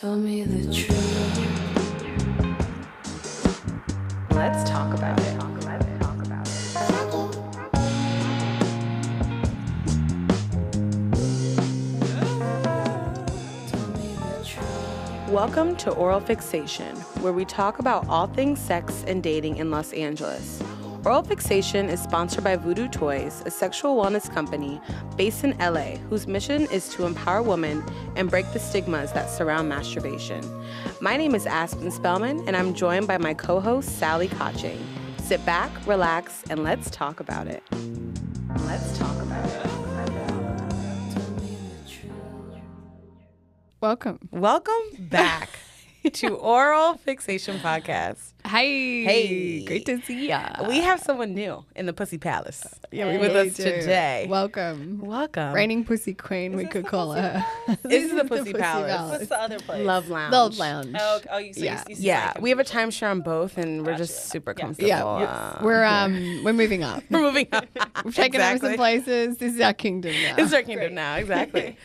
Tell me the truth. Let's talk about it. Welcome to Oral Fixation, where we talk about all things sex and dating in Los Angeles. Oral Fixation is sponsored by Voodoo Toys, a sexual wellness company based in LA, whose mission is to empower women and break the stigmas that surround masturbation. My name is Aspen Spellman, and I'm joined by my co-host, Sally Koching. Sit back, relax, and let's talk about it. Welcome back to Oral Fixation Podcast. Hey, great to see ya. We have someone new in the Pussy Palace Yeah, we with really us do. today. Welcome. Reigning Pussy Queen, we could call her. This is the Pussy Palace. What's the other place? Love Lounge. Love Lounge. Oh, you see. Yeah, we have a timeshare on both, and we're just super comfortable. Yeah, we're moving up. We're moving up. We've taken over some places. This is our kingdom now. It's our kingdom now, exactly.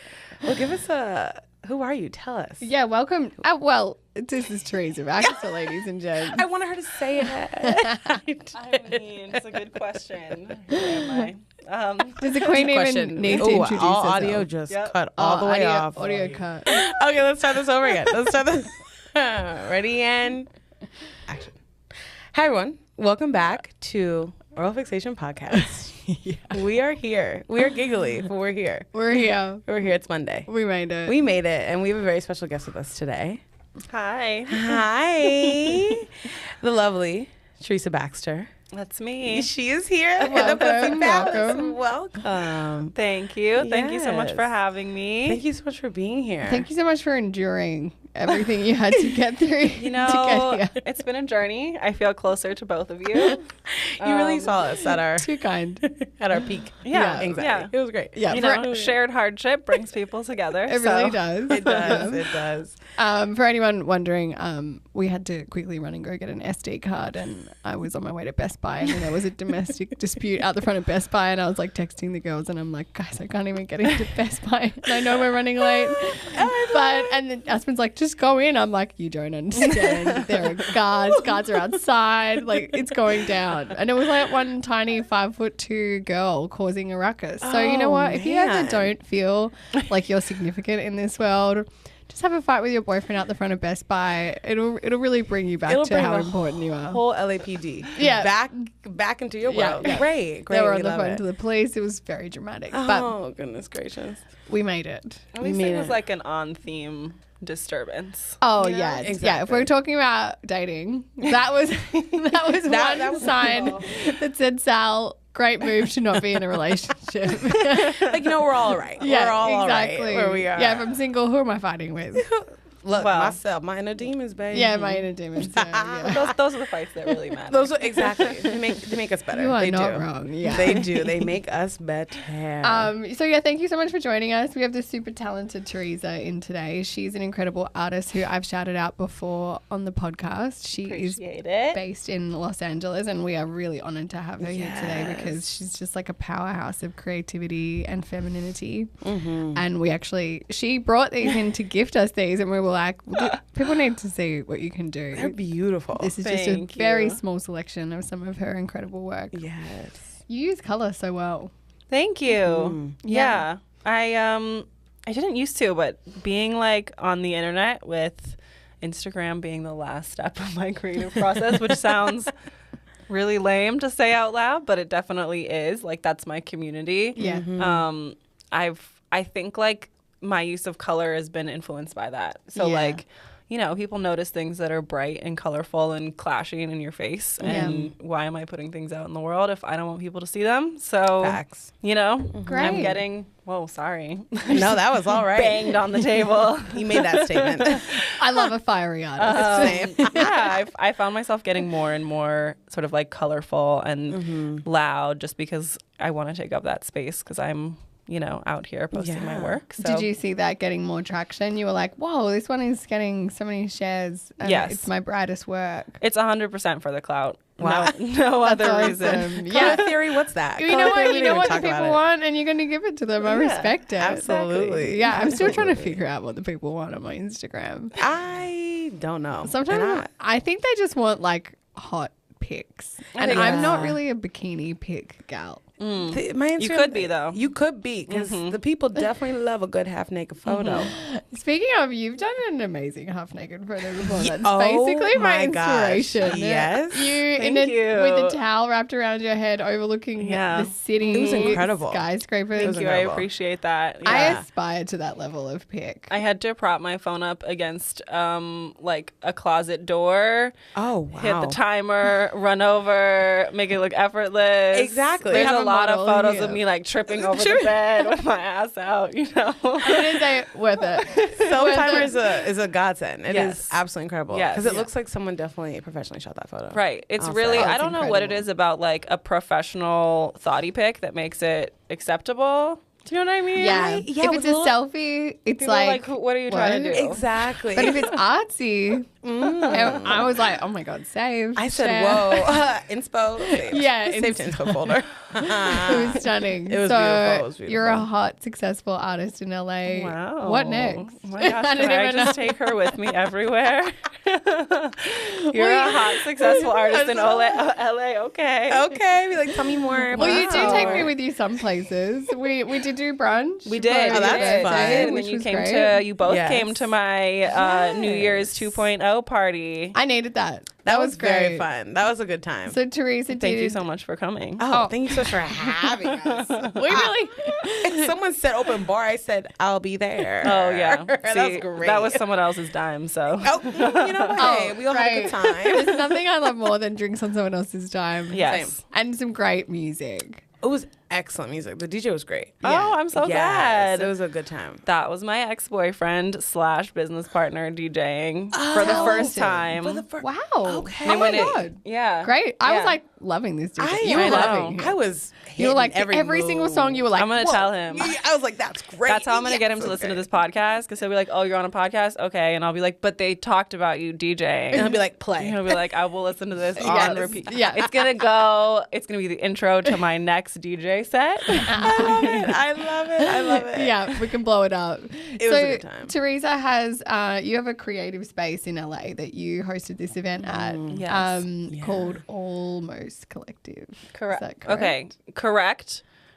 Well, give us a... Who are you? Tell us. Yeah, welcome. Well, this is Theresa Baxter, ladies and gents. I wanted her to say it. I mean, it's a good question. Who am I? Does the queen even need to introduce all herself? audio just cut all the way off. Audio cut. Okay, let's start this over again. Let's start this. Ready and action. Hi, everyone. Welcome back to Oral Fixation Podcast. Yeah. We are here. We are giggly, but we're here. We're here. We're here. It's Monday. We made it. We made it, and we have a very special guest with us today. Hi. Hi. The lovely Theresa Baxter. That's me. She is here in the Pussy Palace. Welcome. Welcome. Thank you. Thank you so much for Yes. having me. Thank you so much for being here. Thank you so much for enduring everything you had to get through You know, to get here. it's been a journey. I feel closer to both of you. You really saw us at our Too kind. peak. Yeah, Anxiety. yeah. It was great. Yeah, You know, shared hardship brings people together. It so. really does. It does. It does. For anyone wondering, we had to quickly run and go get an SD card, and I was on my way to Best Buy, and there was a domestic dispute out the front of Best Buy, and I was like texting the girls, and I'm like, guys, I can't even get into Best Buy, and I know we're running late, and then Aspen's like, just go in. I'm like, you don't understand. There are guards are outside, like it's going down, and it was like one tiny 5'2" girl causing a ruckus. So you know what? If you ever don't feel like you're significant in this world, just have a fight with your boyfriend out the front of Best Buy. It'll really bring you back to how important you are. Whole LAPD. Yeah. Back into your Yeah, world. yeah. Great. They were on We the love phone it. to the police. It was very dramatic, Oh, goodness gracious. but we made it. At least it was like an on-theme disturbance. Oh Yeah, yeah, exactly. yeah. If we're talking about dating, that was That one was sign that said, Sal, great move to not be in a relationship. Like, we're all right. Yeah, we're all exactly. right where we are. Yeah, if I'm single, who am I fighting with? Look, Well. myself, my inner demons, baby. Yeah, my inner demons. Yeah. Those are the fights that really matter. Those are, exactly. They make us better. You are they not do. wrong. Yeah. They do. They make us better. So yeah, thank you so much for joining us. We have the super talented Theresa in today. She's an incredible artist who I've shouted out before on the podcast. She is Appreciate it. based in Los Angeles, and we are really honored to have her here today because she's just like a powerhouse of creativity and femininity. And she brought these in to gift us these, and we were like, people need to see what you can do. They're beautiful. This is Thank just a very you. small selection of some of her incredible work. Yes. You use color so well. Thank you. Yeah. I didn't used to, but being like on the internet with Instagram being the last step of my creative process, which sounds really lame to say out loud, but it definitely is. Like, that's my community. Yeah. I think like my use of color has been influenced by that. So Yeah. like, people notice things that are bright and colorful and clashing in your face. And why am I putting things out in the world if I don't want people to see them? So, Facts. Great. I'm getting, sorry. No, that was all right. Banged on the table. You made that statement. I love a fiery artist. Same. Yeah, I found myself getting more and more sort of like colorful and loud just because I want to take up that space because I'm, out here posting my work. So. Did you see that getting more traction? You were like, whoa, this one is getting so many shares. And Yes. It's my brightest work. It's 100% for the clout. Wow. No other reason. Awesome. Color theory, what's that? You know Color theory, what? we You didn't know what even the talk people about it. want, and you're going to give it to them. I respect it. Absolutely. Yeah, I'm still trying to Absolutely. figure out what the people want on my Instagram. I don't know. Sometimes I think they just want like hot pics, and I'm not really a bikini pic gal. My Instagram, You could be, though. You could be, because the people definitely love a good half naked photo. Speaking of, you've done an amazing half naked photo before. That's Oh basically my my gosh. inspiration. Yes. You with the towel wrapped around your head, overlooking the city. It was incredible. Skyscrapers. Thank you. I appreciate that. Yeah. I aspire to that level of pic. I had to prop my phone up against like a closet door. Oh, wow. Hit the timer, run over, make it look effortless. Exactly. There's Have a a lot of model photos here. of me like tripping over the bed with my ass out, you know. I'm gonna say worth it. Self timer is a godsend. It is Yes. absolutely incredible. Yes. Because it looks like someone definitely professionally shot that photo. Right. It's I'll really, say. I it's don't know what it incredible. is about like a professional thoughty pic that makes it acceptable. Do you know what I mean? Yeah. Right? Yeah, If with it's a little- selfie, it's People are like, what are you trying to do? Exactly. But if it's artsy, I was like, oh my god, save. I said, share. whoa, inspo. Saved. Yeah, Saved to inspo folder. It was stunning. It was so beautiful. It was beautiful. You're a hot, successful artist in LA. Wow. What next? Oh my gosh, I can don't I even just know. take her with me everywhere? You're a hot, successful artist in LA. Okay. Okay. Be like, tell me more. Well, you do Wow. take me with you some places. We did do brunch. We did. Oh, that's we did. fun. We did. And which then you was came great. you both Yes. came to my New Year's 2.0 party. I needed that. That was great. very fun. That was a good time. So Teresa, Thank you so much for coming. Oh, thank you so much for having us. We really. If someone said open bar, I said, I'll be there. Oh yeah. That was See, great. that was someone else's dime, so Oh, you know what? Hey, we all had a good time. There's nothing I love more than drinks on someone else's time. yes. Same. And some great music. It was excellent music. The DJ was great. Oh, I'm so Yes, glad. it was a good time. That was my ex-boyfriend / business partner DJing for the first time. Wow. Okay. Oh my When it- god. Yeah. Great. I Yeah. was like loving this DJ. I You were know. loving it. I was. You were like hitting every single song. You were like, I'm gonna whoa. tell him. I was like, that's great. That's how I'm gonna get him to listen to this podcast, because he'll be like, "Oh, you're on a podcast, okay?" And I'll be like, "But they talked about you DJing." And I'll be like, And play. he'll be like, "I will listen to this Yes. on repeat." Yeah. It's gonna be the intro to my next DJ set. I love it. I love it. I love it. Yeah, we can blow it up. It was a good time. Teresa has, you have a creative space in LA that you hosted this event at Yes. called Almost Collective. Correct. Is that correct? Okay.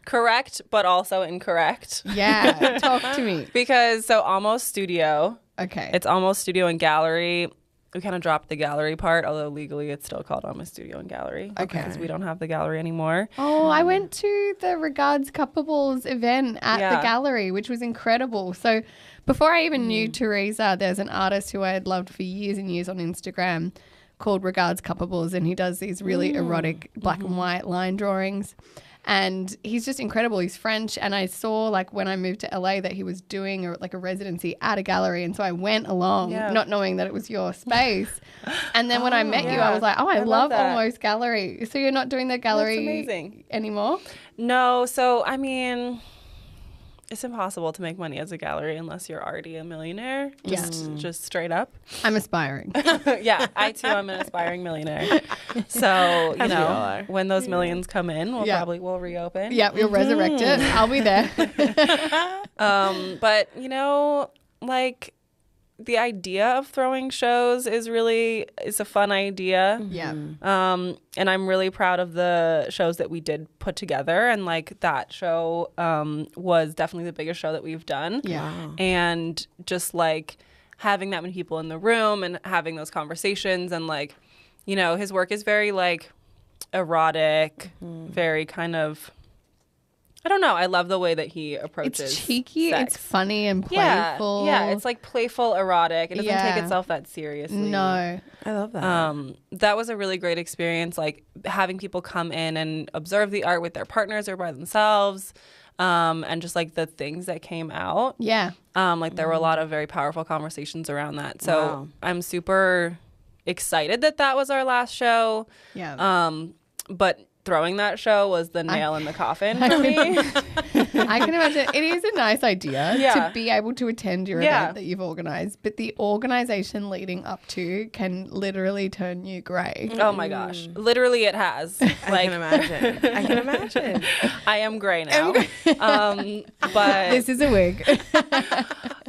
Correct, but also incorrect. Yeah, talk to me. Because so Almost Studio, Okay. it's Almost Studio and Gallery. We kind of dropped the gallery part, although legally it's still called Almost Studio and Gallery. Okay. Because we don't have the gallery anymore. Oh, I went to the Regards Coupables event at the Yeah. gallery, which was incredible. So before I even knew Teresa, there's an artist who I had loved for years and years on Instagram called Regards Coupables, and he does these really erotic black and white line drawings. And he's just incredible. He's French. And I saw, like, when I moved to LA that he was doing a residency at a gallery. And so I went along, not knowing that it was your space. And then when I met you, I was like, oh, I love that. Almost Gallery. So you're not doing the gallery amazing. anymore? No, so I mean, it's impossible to make money as a gallery unless you're already a millionaire. Just straight up. I'm aspiring. Yeah, I too am an aspiring millionaire. So, you As we all know, are. when those millions come in, we'll reopen. Yeah, we'll resurrect it. I'll be there. But, you know, like the idea of throwing shows is a fun idea. Yeah. And I'm really proud of the shows that we did put together. And like that show was definitely the biggest show that we've done. Yeah. And just like having that many people in the room and having those conversations, and like, you know, his work is very like erotic, very kind of, I don't know. I love the way that he approaches. It's cheeky. sex. It's funny and playful. Yeah, it's like playful erotic. It doesn't Yeah. take itself that seriously. No. I love that. That was a really great experience, like having people come in and observe the art with their partners or by themselves, and just like the things that came out. Yeah. Like there were a lot of very powerful conversations around that. So Wow. I'm super excited that was our last show. Yeah. But throwing that show was the nail in the coffin for me. I can imagine it is a nice idea to be able to attend your event that you've organized, but the organization leading up to can literally turn you grey. Oh my gosh. Literally it has. I can imagine. I am grey now. But this is a wig.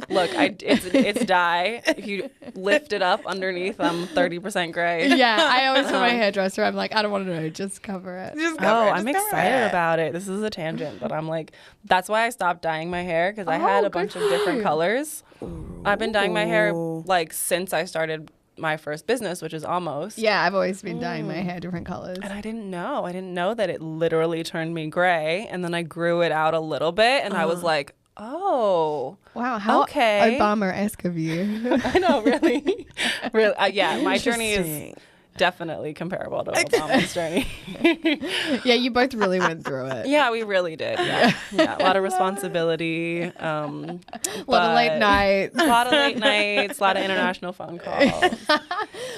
look, it's dye. If you lift it up underneath, I'm 30% grey. Yeah, I always tell my hairdresser, I'm like, I don't want to know, just cover it. I'm excited about it. This is a tangent, but I'm like, that's why I stopped dyeing my hair, because I had a bunch of different colors. I've been dyeing my hair like since I started my first business, which is Almost. Yeah, I've always been dyeing my hair different colors. And I didn't know that it literally turned me gray. And then I grew it out a little bit, and I was like, oh, wow, how okay. Obama-esque of you. I know, really. Really, yeah, my journey is definitely comparable to Obama's journey. Yeah, you both really went through it. Yeah, we really did. Yeah, a lot of responsibility. A lot of late nights. A lot of late nights, a lot of international phone calls.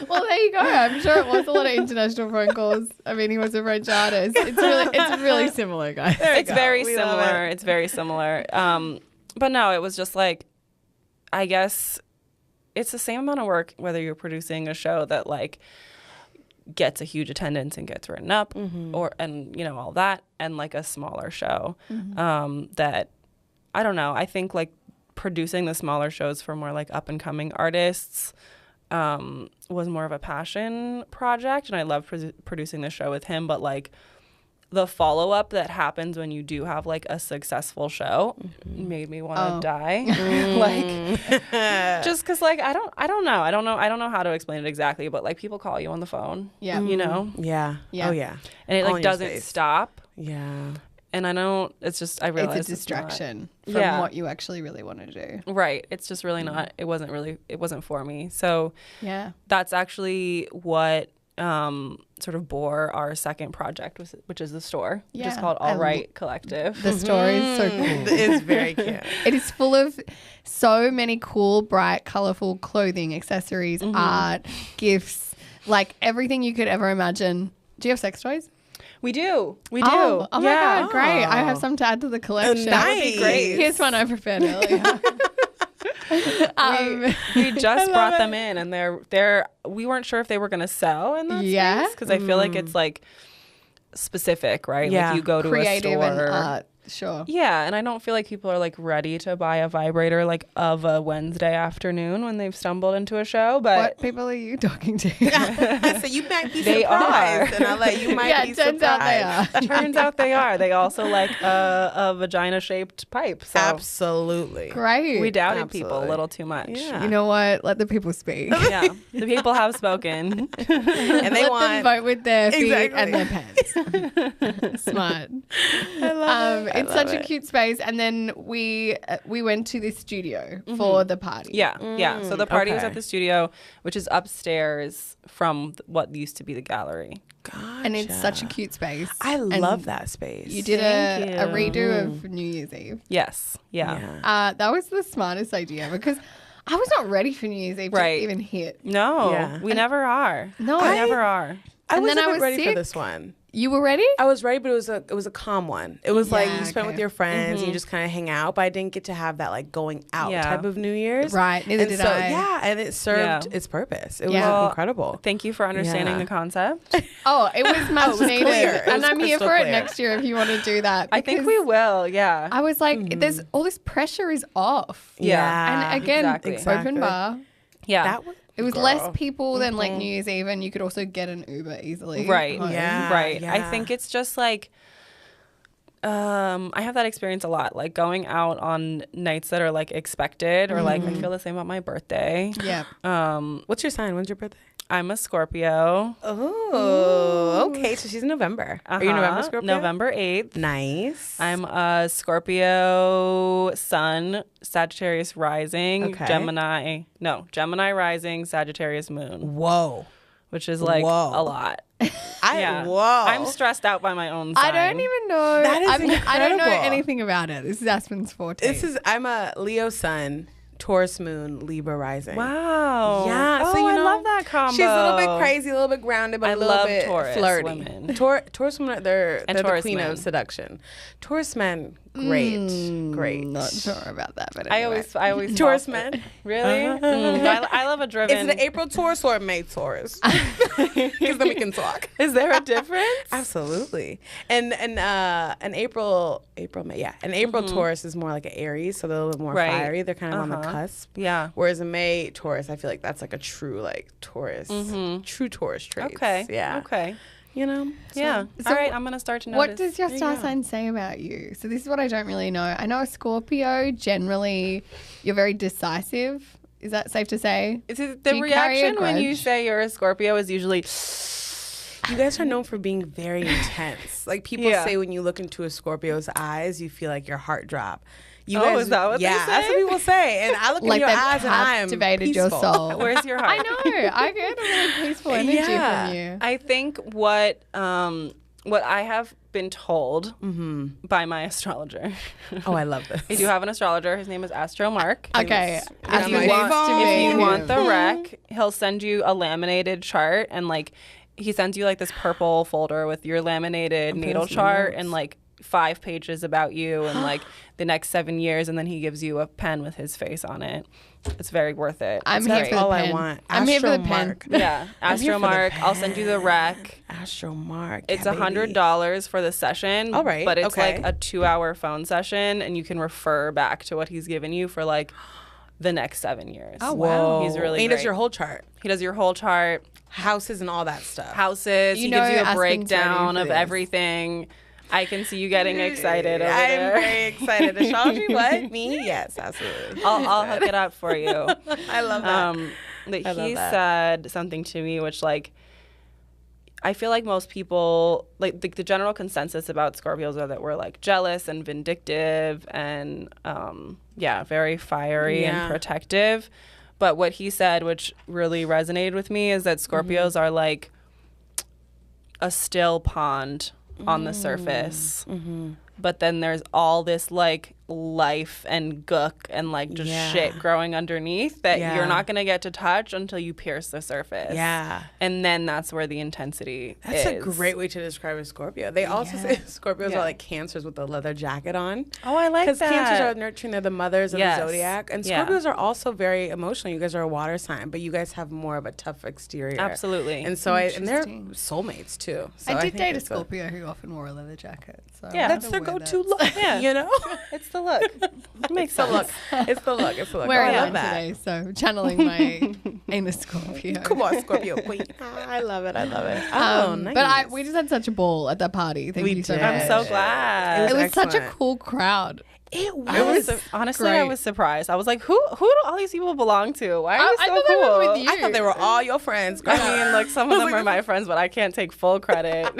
Well, there you go. I'm sure it was a lot of international phone calls. I mean, he was a French artist. It's really similar, guys. It's very similar. It's very similar. But no, it was just like, I guess it's the same amount of work whether you're producing a show that like gets a huge attendance and gets written up and you know all that, and like a smaller show that I don't know, I think like producing the smaller shows for more like up and coming artists was more of a passion project, and I love producing the show with him, but like the follow-up that happens when you do have like a successful show made me want to die. Like just because like I don't know how to explain it exactly, but like people call you on the phone. Yeah. You know? Yeah. Oh yeah. And it like doesn't stop. Yeah. And I don't, it's just, I realize it's a distraction from what you actually really want to do. Right. It's just really not, it wasn't for me. So yeah, that's actually what sort of bore our second project, which is the store, which is called All Right Collective. The store is so cool. It's very cute. It is full of so many cool, bright, colorful clothing, accessories, art, gifts, like everything you could ever imagine. Do you have sex toys? We do. Oh my God, great. I have some to add to the collection. That would be great. Here's one I prepared earlier. We just brought them in, and they're we weren't sure if they were going to sell in that space, because I feel like it's like specific, right? Yeah. Like you go to creative a store. And art. Sure. Yeah, and I don't feel like people are like ready to buy a vibrator like of a Wednesday afternoon when they've stumbled into a show. But what people are you talking to? So you might be they surprised, are. and I'll let you might be surprised. Turns out they are. Turns out they are. They also like a vagina-shaped pipe. So Absolutely. Great. we doubted people a little too much. Yeah. You know what? Let the people speak. Yeah, the people have spoken, And they Let want them vote with their feet Exactly. and their pants. Smart. I love it. It's such a cute space, and then we went to this studio for the party. Yeah. So the party was okay. at the studio, which is upstairs from what used to be the gallery. Gotcha. And it's such a cute space. I And love that space. You did Thank a you. redo of New Year's Eve. Yes. Yeah. That was the smartest idea because I was not ready for New Year's Eve to even hit. No, Yeah. we never are. No, we never are. I And was then a I bit was ready for sick. this one. You were ready? I was ready, but it was a calm one. It was like Yeah, you spent okay. with your friends and you just kind of hang out, but I didn't get to have that like going out Yeah. type of New Year's. Right, neither And did so, I. Yeah, and it served Yeah. its purpose. It Yeah. was Well, incredible. Thank you for understanding Yeah. the concept. Oh, it was much was needed. clear. It And was I'm here crystal for it clear. next year if you want to do that. I think because we will. Yeah. I was like, there's all this pressure is off. Yeah. And again, exactly. open bar. yeah. That was It was less people than like New Year's Eve, and you could also get an Uber easily. Right. home. Yeah. Right. I yeah. think it's just like, I have that experience a lot, like going out on nights that are like expected, or like I feel the same about my birthday. Yeah. What's your sign? When's your birthday? I'm a Scorpio. Oh, okay. So she's in November. Are you a November Scorpio? November 8th. Nice. I'm a Scorpio sun, Sagittarius rising, Okay. Gemini rising, Sagittarius moon, Whoa. which is like Whoa. a lot. Whoa. I'm stressed out by my own sign. I don't even know. That is I don't know incredible. anything about it. This is Aspen's forte. I'm a Leo sun, Taurus moon, Libra rising. Wow. Yeah. Oh, So, I love that combo. She's a little bit crazy, a little bit grounded, but I a little love bit Taurus flirty. women. Taurus women, they're the Taurus queen men. of seduction. Taurus men, great. Not sure about that, but I anyway. always Taurus fall for it. men. Really? I love a driven. Is it an April Taurus or a May Taurus? Because then we can talk. Is there a difference? Absolutely. And an April May, yeah. An April Taurus is more like an Aries, so they're a little bit more Right. fiery. They're kind of on the cusp. Yeah. Whereas a May Taurus, I feel like that's like a true like Taurus, true Taurus traits. Okay. Yeah. Okay. You know. Yeah. So All right. I'm gonna start to notice. What does your There you star go. sign say about you? So this is what I don't really know. I know a Scorpio, generally, you're very decisive. Is that safe to say? Is it Do the you carry a reaction when you grudge? say you're a Scorpio is usually You guys are known for being very intense. Like people Yeah. say, when you look into a Scorpio's eyes, you feel like your heart drop. You Oh, is that what they yeah, that's say? what people say. And I look Like in your they've eyes and I am captivated your peaceful. soul. where's your I heart? know. I get a really peaceful energy Yeah. from you. I think what I have been told by my astrologer. Oh, I love this. I do have an astrologer. His name is Astro Mark. Okay. If As you you want- want to if be. If you want the rec, he'll send you a laminated chart, and like he sends you like this purple folder with your laminated natal some chart notes. and like 5 pages about you and like the next 7 years, and then he gives you a pen with his face on it. It's very worth it. I'm It's here great. for the all I pen. want. I'm here for the Astro pen. Mark. Yeah, I'm here Astro for the Mark. I'll send you the rec. Astro Mark. It's yeah, baby. $100 for the session. All right, But it's okay. like a 2-hour phone session, and you can refer back to what he's given you for like the next 7 years. Oh, wow. He's really And he does great. your whole chart, He does your whole chart, houses and all that stuff. houses. You He know gives you a Aspen's breakdown ready for of this. everything. I can see you getting excited over I'm there. very excited. Astrology, what? Me? Yes, absolutely. I'll hook it up for you. I love that. But I love he that. said something to me which like I feel like most people like the general consensus about Scorpios are that we're like jealous and vindictive and very fiery Yeah. and protective. But what he said, which really resonated with me, is that Scorpios are like a still pond on the surface. But then there's all this like life and gook and like just Yeah. shit growing underneath that Yeah. you're not going to get to touch until you pierce the surface. Yeah. And then that's where the intensity That's a is. great way to describe a Scorpio. They also say Scorpios Yeah. are like Cancers with a leather jacket on. Oh, I like that. Because Cancers are nurturing, they're the mothers of Yes. the zodiac. And Yeah. Scorpios are also very emotional. You guys are a water sign, but you guys have more of a tough exterior. Absolutely. And so and they're Interesting. soulmates too. So I did think date a it's Scorpio who often wore a leather jacket. So Yeah. I That's wonder their where go-to that's- look, Yeah. you know? It's the look. It makes It's the look. sense. It's the look. It's the look. Where I I love am that. today, so channeling my inner Scorpio. Come on, Scorpio queen. I love it. I love it. Oh, nice. But we just had such a ball at that party. Thank We you so did. much. I'm so glad. It was such a excellent. cool crowd. It was. I was honestly, I great. was surprised. I was like, "Who do all these people belong to? Why are you I so thought they cool?" were with you. I thought they were all your friends. I mean, like some of them are my friends, but I can't take full credit.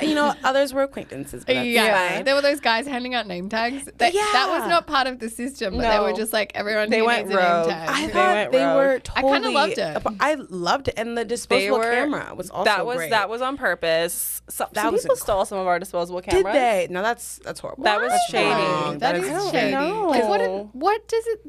You know, others were acquaintances. But that's Yeah, fine. there were those guys handing out name tags. That was not part of the system, but they No. were just like everyone. They here went needs a name rogue. tag. I They thought went they rogue. were I totally. kinda loved it. I loved it, and the disposable camera was also great. that was on purpose. Some was people stole some of our disposable Did cameras. they? No, that's horrible. That was That's shady. wrong. That is shady. know. Like,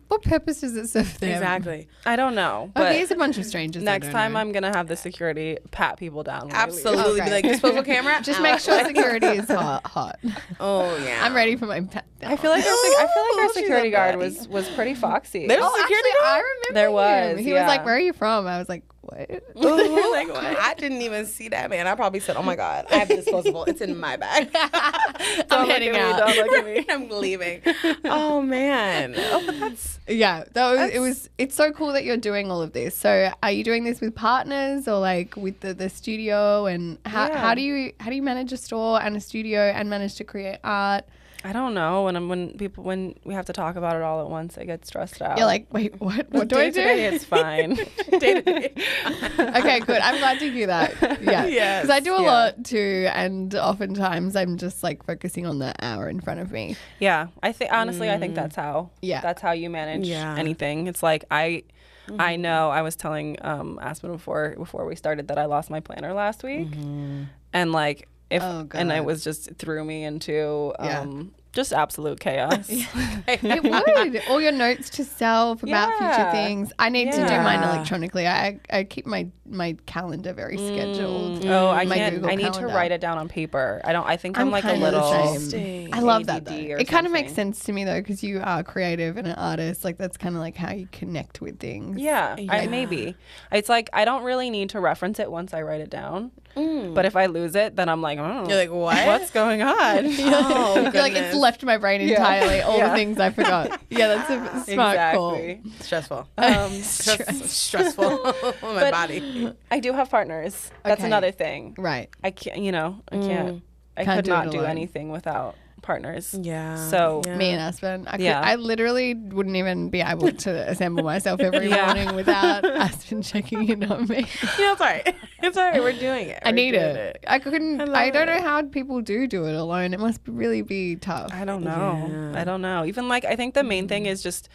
what purpose does it serve them? Exactly. I don't know. Oh, But here's a bunch of strangers. I next don't time know. I'm gonna have the security pat people down. when I leave. Absolutely. Okay. Be like disposable camera. just make sure security is hot. Oh yeah. I'm ready for my pat. I feel like our She's security a guard baddie. was pretty foxy. There's Oh, security actually, guard? I remember There him. was, He was like, yeah. "Where are you from?" I was like, "What?" Ooh, like, what? I didn't even see that, man. I probably said, "Oh my god, I have disposable. It's in my bag. I'm heading out. Don't look at me. I'm leaving." Oh man. Oh, but that's Yeah, it's so cool that you're doing all of this. So are you doing this with partners or like with the studio, and how do you manage a store and a studio and manage to create art? I don't know. When we have to talk about it all at once, I get stressed out. You're like, wait, what do I do? Day-to-day, it's fine. Okay, good. I'm glad to hear that. Yeah. Yes, Because I do a yeah. lot too, and oftentimes I'm just like focusing on the hour in front of me. Yeah, I think honestly, I think that's how. Yeah. that's how you manage Yeah. anything. It's like I know. I was telling Aspen before we started that I lost my planner last week, and like. Oh, And it God. was just threw me into Yeah. Just absolute chaos. It would. All your notes to self about future things. I need to do mine electronically. I keep my calendar very scheduled. Oh, I My can't. Google I need Calendar. to write it down on paper. I think I'm like a kinda little. the same. I love that though. ADD or It kind of makes something. sense to me though, because you are creative and an artist. Like that's kind of like how you connect with things. Yeah, maybe. It's like I don't really need to reference it once I write it down. But if I lose it, then I'm like, oh, You're like, what? what's going on? Oh, I feel like it's left my brain entirely. All the things I forgot. Yeah, that's a smart call. Exactly. Stressful. Stressful on my body. I do have partners. That's Okay. another thing. Right. I can't. I can't. I Can't could do it not do alone. anything without partners. Yeah. So yeah. Me and Aspen. Yeah. I literally wouldn't even be able to assemble myself every Yeah. morning without Aspen checking in on me. Yeah, it's all right. It's all right. We're doing it. I We're need doing it. I couldn't. love I don't it. know how people do it alone. It must really be tough. I don't know. Yeah. I don't know. Even like I think the main thing is just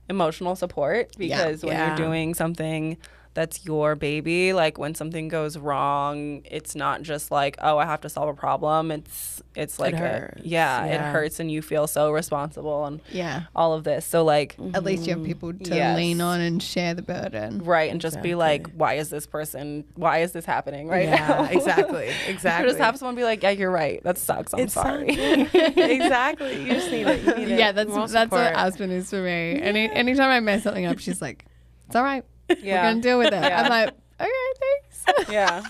emotional support because when Yeah. you're doing something that's your baby, like when something goes wrong, it's not just like, oh, I have to solve a problem. It's like hurts. it Yeah. hurts and you feel so responsible and Yeah. all of this. So like At least you have people to Yes. lean on and share the burden. right and just be like, why is this happening right now? Yeah, exactly. Exactly. Or just have someone be like, yeah, you're right. That sucks. I'm sorry. Exactly. You just need it. You need it. Yeah, that's Moral what support. Aspen is for me. Anytime I mess something up, she's like, "It's all right. We're Yeah. gonna deal with it." Yeah. I'm like, "Okay, thanks." Yeah.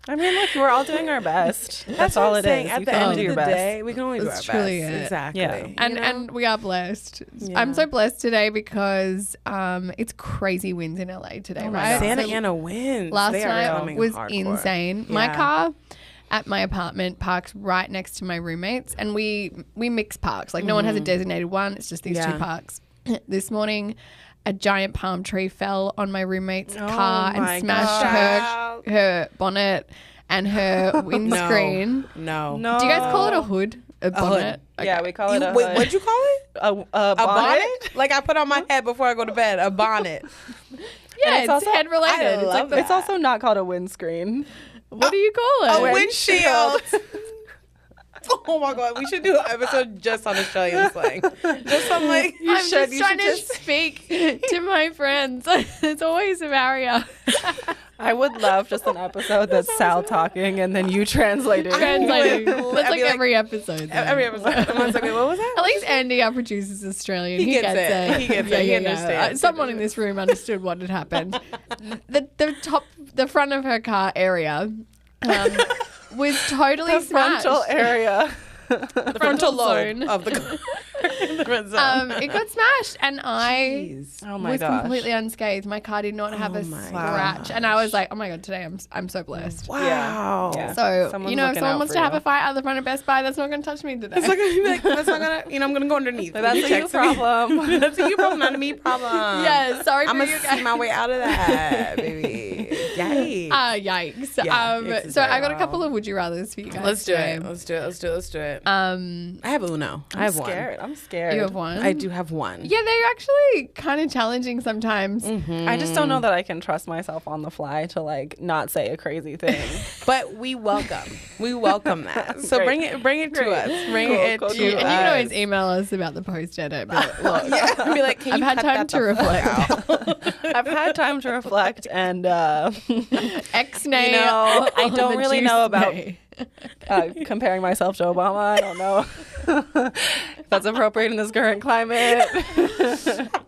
I mean, look, we're all doing our best. That's what all I'm it saying. is. At You the can end do of your the best. day, we can only do our That's best. truly it. Exactly. Yeah. And we are blessed. Yeah. I'm so blessed today because it's crazy winds in LA today, right? Santa So Ana wins. last They are night coming was hardcore. insane. My Yeah. car at my apartment parks right next to my roommates, and we mix parks. Like no one has a designated one. It's just these two Yeah. parks. This morning, a giant palm tree fell on my roommate's car my and smashed her bonnet and her windscreen. No. No. Do you guys call it a hood? A bonnet? Yeah, we call it a Wait, hood. what'd you call it? A A bonnet? Like I put on my head before I go to bed. A bonnet. Yeah, it's it's also- head related. I It's like love the- that. It's also not called a windscreen. what do you call it? A windshield. Oh my god, we should do an episode just on Australian slang. Just on like I'm just trying to speak to my friends. It's always a barrier. I would love just an episode that's Sal talking and then you translating. Translating. I'd That's like be like- every episode. though. every episode. Everyone's like, what was that? At least Andy, our producer, is Australian. He gets it. He gets it. He understands. Someone in this room understood what had happened. The front of her car area was totally The frontal smashed. area. The frontal lobe zone. of the red zone. It got smashed, and I Jeez. Oh my was gosh. completely unscathed. My car did not have a my scratch, and I was like, "Oh my god, today I'm so blessed." Wow. Yeah. So Someone's if looking someone out wants for to have you. a fight out the front of Best Buy, that's not going to touch me today. It's not gonna be like, that's not gonna, I'm gonna go underneath. That's a you text me. problem. That's a you problem, not a me problem. Yeah, sorry I'm for gonna you guys. see my way out of that, baby. Yikes. Yikes. Yeah, it's So I very got a couple of would you rathers for you guys. Let's do today. it. Let's do it. I I have Uno. I have one. I'm scared. You have one? I do have one. Yeah, they're actually kind of challenging sometimes. I just don't know that I can trust myself on the fly to like not say a crazy thing. But we welcome that. So Great. bring it to us. Bring Cool, it cool, to cool. And you can always us. email us about the post edit. But look, I'd be like, can I've you had cut time that to the fuck reflect. out? I've had time to reflect and X-nay. You know, I on don't the really know about- Tuesday. comparing myself to Obama. I don't know if that's appropriate in this current climate.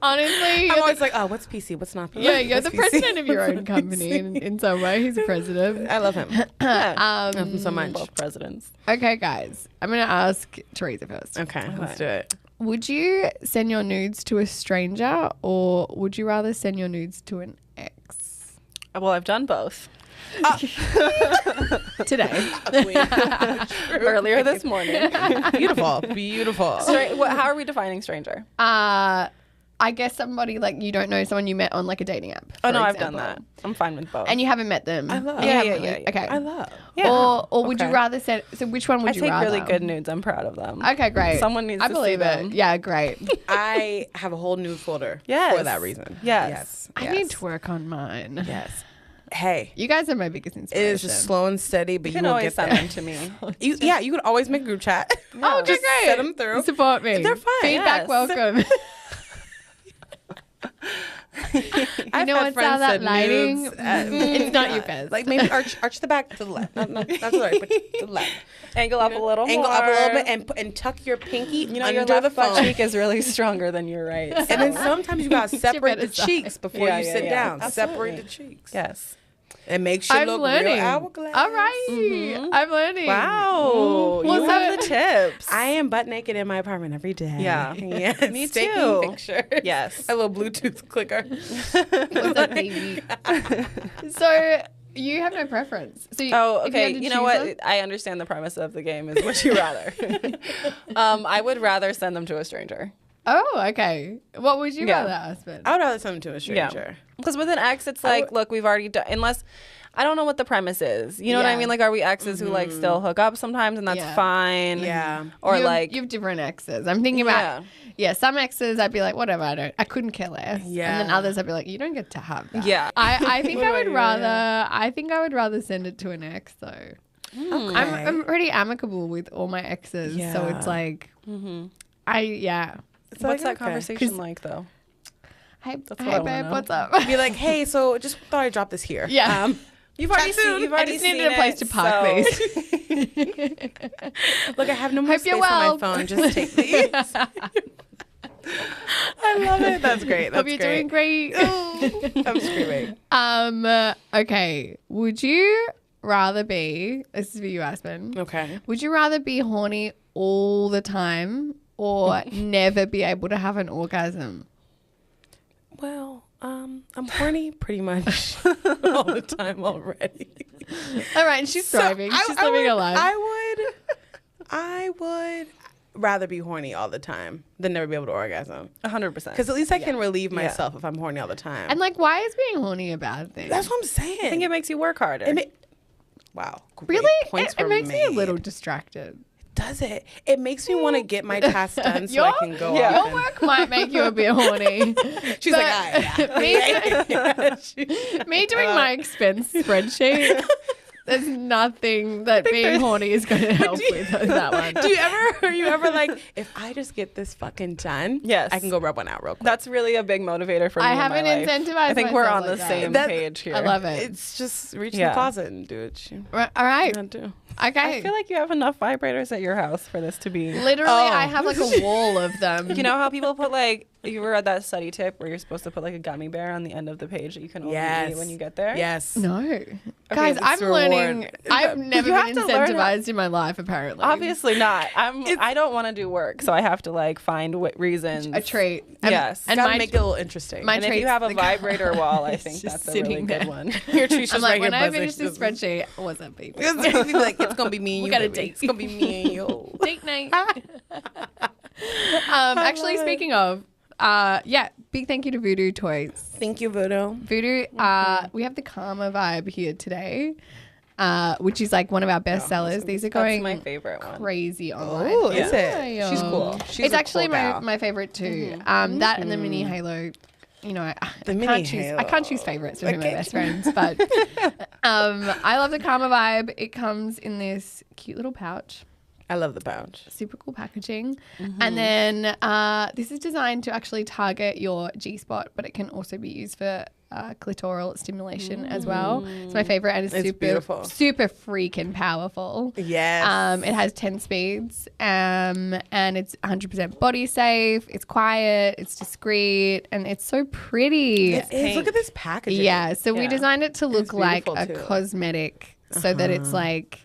Honestly, I'm always like, oh, what's PC? What's not PC? yeah, you're the What's PC? president of your own company in some way. He's a president. I love him. I love him so much. Both presidents. Okay, guys, I'm going to ask Theresa first. Okay, let's do it. Would you send your nudes to a stranger, or would you rather send your nudes to an ex? Well, I've done both. Today. Earlier this morning. Beautiful. How are we defining stranger? I guess somebody like you don't know, someone you met on like a dating app. Oh for no, I've done example. that. I'm fine with both. And you haven't met them. I love- And you Yeah, haven't yeah, really- yeah, Okay. I love. Yeah. Or would you Okay. rather send? So which one would I you take rather? really good nudes. I'm proud of them. Okay, great. Someone needs I to believe see it. them. Yeah, great. I have a whole nude folder Yes. for that reason. Yes. I need to work on mine. Yes. hey, You guys are my biggest it inspiration. is just slow and steady, but You can will always get send there. them to me. You could always make a group chat. Oh, okay, Just great. send them through. Support me. They're fine. Feedback Yes. welcome. I've know had what's friends all that send lighting? nudes, It's not your best. Like maybe arch the back to the left. Not to the right, but to the left. Angle up a little more. Angle up a little bit and tuck your pinky You know, under your the left butt phone. cheek is really stronger than your right. So. And then sometimes you gotta separate better the side. cheeks before Yeah, you yeah, sit yeah. down. Absolutely. Separate the cheeks. Yes. It makes you I'm look learning. real hourglass. All right. I'm learning. Wow. Well, You so- have the tips. I am butt naked in my apartment every day. Yeah. Yes. Me Taking too. pictures. Yes. A little Bluetooth clicker. What's up, baby? So you have no preference. So Oh, if you okay. had to You know choose what? one- I understand the premise of the game is would you rather. I would rather send them to a stranger. Oh, okay. What would you Yeah. rather, Aspen? I would rather send them to a stranger. Because with an ex, it's like, look, we've already done, unless, I don't know what the premise is. You know what I Yeah. mean? Like, are we exes who like still hook up sometimes and that's Yeah. fine? Yeah. Or you like, have different exes. I'm thinking about some exes I'd be like, whatever, I couldn't care less. Yeah. And then others I'd be like, you don't get to have that. Yeah. I think What I about would you? rather I would rather send it to an ex though. Okay. I'm pretty amicable with all my exes, so Yeah. it's like It's what's like, that okay. conversation like though? Hey, That's what hey I wanna babe, know. what's up? Be like, hey, so just thought I'd drop this here. Yeah. You've already soon. seen. You've I already just seen needed a place it, to park so- these. Look, I have no more Hope space you're on well. my phone. Just take these. I love it. That's great. That's Hope you're doing great. I'm screaming. Okay. Would you rather be, this is for you, Aspen. Okay. Would you rather be horny all the time or never be able to have an orgasm? Well, I'm horny pretty much all the time already. All right, and she's thriving. She's living her life. I would rather be horny all the time than never be able to orgasm. 100%. Because at least I can relieve myself if I'm horny all the time. And like, why is being horny a bad thing? That's what I'm saying. I think it makes you work harder. Wow. Great Really? points It were makes me a made. little distracted. Does it? It makes me want to get my tasks done so I can go Your off and- work might make you a bit horny. She's but like, me doing my expense spreadsheet, there's nothing that being horny is going to help with that one. Are you ever like, if I just get this fucking done, Yes. I can go rub one out real quick. That's really a big motivator for me. I in my haven't life. incentivized I think we're myself on like the that. same That- page here. I love it. It's just reach Yeah. the closet and do it. All right. I do. Okay. I feel like you have enough vibrators at your house for this to be. Literally, I have like a wall of them. You know how people put like, you ever read that study tip where you're supposed to put like a gummy bear on the end of the page that you can only Yes. eat when you get there? Yes. No. Guys, it's I'm reward. learning. I've never You been have to learn how- incentivized in my life, apparently. Obviously not. I don't want to do work, so I have to like find reasons. A treat. And, Yes. And Gotta my, make it a little interesting. my And if you traits, have a the vibrator wall, I think just that's a really sitting good there. one. Your tree's I'm just like, right when here I buzzing. finish this Just- spreadsheet, what's up, baby? It's gonna be like, it's gonna be me and We you. got a baby. date. It's gonna be me and you. Date night. Actually, speaking of, big thank you to Voodoo Toys. Thank you, Voodoo. Voodoo, we have the Karma vibe here today, which is like one of our best sellers. These are going That's my favorite one. crazy online. Oh, is it? Yeah. She's cool. She's It's a actually cool gal. my favorite too. That and the mini halo. You know, I mini can't choose. I can't choose halo. favorites between my best friends, but I love the Karma vibe. It comes in this cute little pouch. I love the pouch. Super cool packaging. And then this is designed to actually target your G-spot, but it can also be used for clitoral stimulation as well. It's my favorite, and it's super beautiful. super freaking powerful. Yes. It has 10 speeds, and it's 100% body safe. It's quiet, it's discreet, and it's so pretty. It is. Look at this packaging. Yeah, so we Yeah. designed it to look like a beautiful, too. cosmetic so that it's like